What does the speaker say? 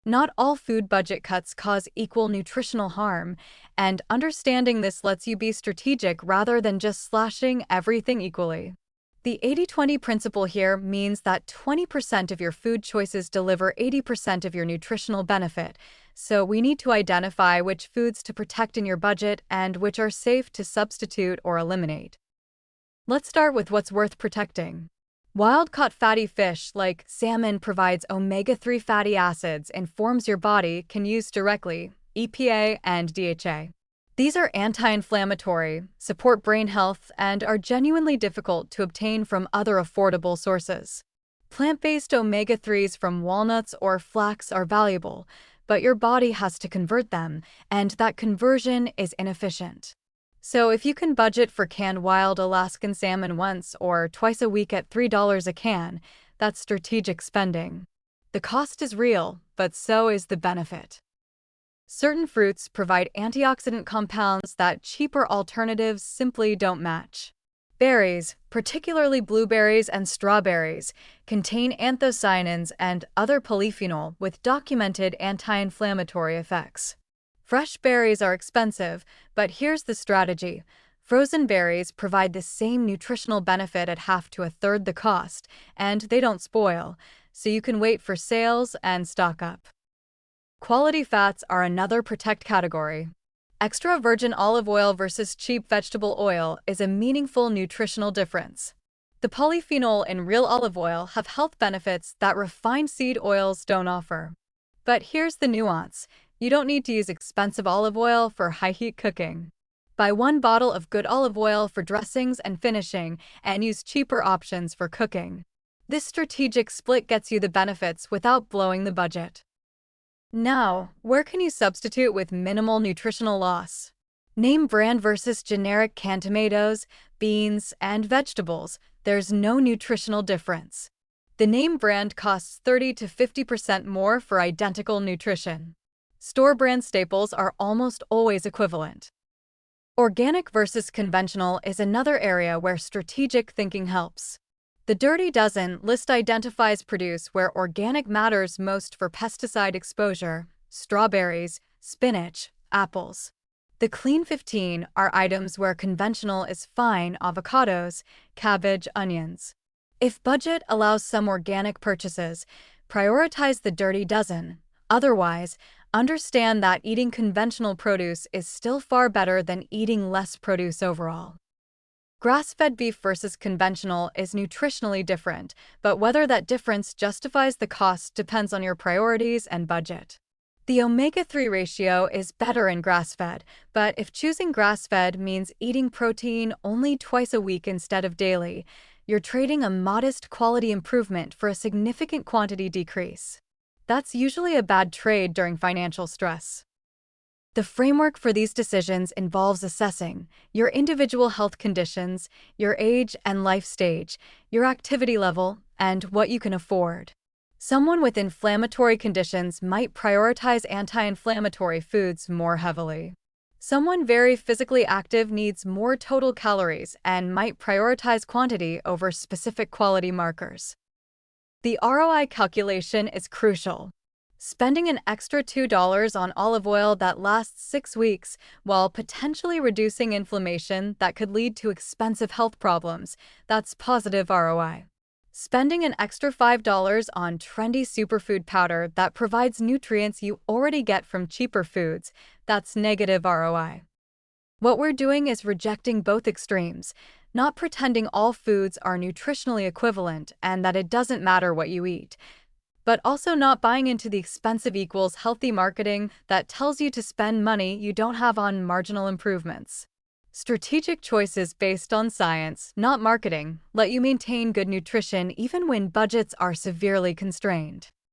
Not all food budget cuts cause equal nutritional harm, and understanding this lets you be strategic rather than just slashing everything equally. The 80-20 principle here means that 20% of your food choices deliver 80% of your nutritional benefit, so we need to identify which foods to protect in your budget and which are safe to substitute or eliminate. Let's start with what's worth protecting. Wild-caught fatty fish like salmon provides omega-3 fatty acids and forms your body can use directly, EPA and DHA. These are anti-inflammatory, support brain health, and are genuinely difficult to obtain from other affordable sources. Plant-based omega-3s from walnuts or flax are valuable, but your body has to convert them, and that conversion is inefficient. So if you can budget for canned wild Alaskan salmon once or twice a week at $3 a can, that's strategic spending. The cost is real, but so is the benefit. Certain fruits provide antioxidant compounds that cheaper alternatives simply don't match. Berries, particularly blueberries and strawberries, contain anthocyanins and other polyphenol with documented anti-inflammatory effects. Fresh berries are expensive, but here's the strategy. Frozen berries provide the same nutritional benefit at half to a third the cost, and they don't spoil, so you can wait for sales and stock up. Quality fats are another protect category. Extra virgin olive oil versus cheap vegetable oil is a meaningful nutritional difference. The polyphenol in real olive oil have health benefits that refined seed oils don't offer. But here's the nuance. You don't need to use expensive olive oil for high-heat cooking. Buy one bottle of good olive oil for dressings and finishing, and use cheaper options for cooking. This strategic split gets you the benefits without blowing the budget. Now, where can you substitute with minimal nutritional loss? Name brand versus generic canned tomatoes, beans, and vegetables. There's no nutritional difference. The name brand costs 30 to 50% more for identical nutrition. Store brand staples are almost always equivalent. Organic versus conventional is another area where strategic thinking helps. The Dirty Dozen list identifies produce where organic matters most for pesticide exposure: strawberries, spinach, apples. The Clean 15 are items where conventional is fine: avocados, cabbage, onions. If budget allows some organic purchases, prioritize the Dirty Dozen. Otherwise, understand that eating conventional produce is still far better than eating less produce overall. Grass-fed beef versus conventional is nutritionally different, but whether that difference justifies the cost depends on your priorities and budget. The omega-3 ratio is better in grass-fed, but if choosing grass-fed means eating protein only twice a week instead of daily, you're trading a modest quality improvement for a significant quantity decrease. That's usually a bad trade during financial stress. The framework for these decisions involves assessing your individual health conditions, your age and life stage, your activity level, and what you can afford. Someone with inflammatory conditions might prioritize anti-inflammatory foods more heavily. Someone very physically active needs more total calories and might prioritize quantity over specific quality markers. The ROI calculation is crucial. Spending an extra $2 on olive oil that lasts 6 weeks while potentially reducing inflammation that could lead to expensive health problems, that's positive ROI. Spending an extra $5 on trendy superfood powder that provides nutrients you already get from cheaper foods, that's negative ROI. What we're doing is rejecting both extremes, not pretending all foods are nutritionally equivalent and that it doesn't matter what you eat, but also not buying into the expensive equals healthy marketing that tells you to spend money you don't have on marginal improvements. Strategic choices based on science, not marketing, let you maintain good nutrition even when budgets are severely constrained.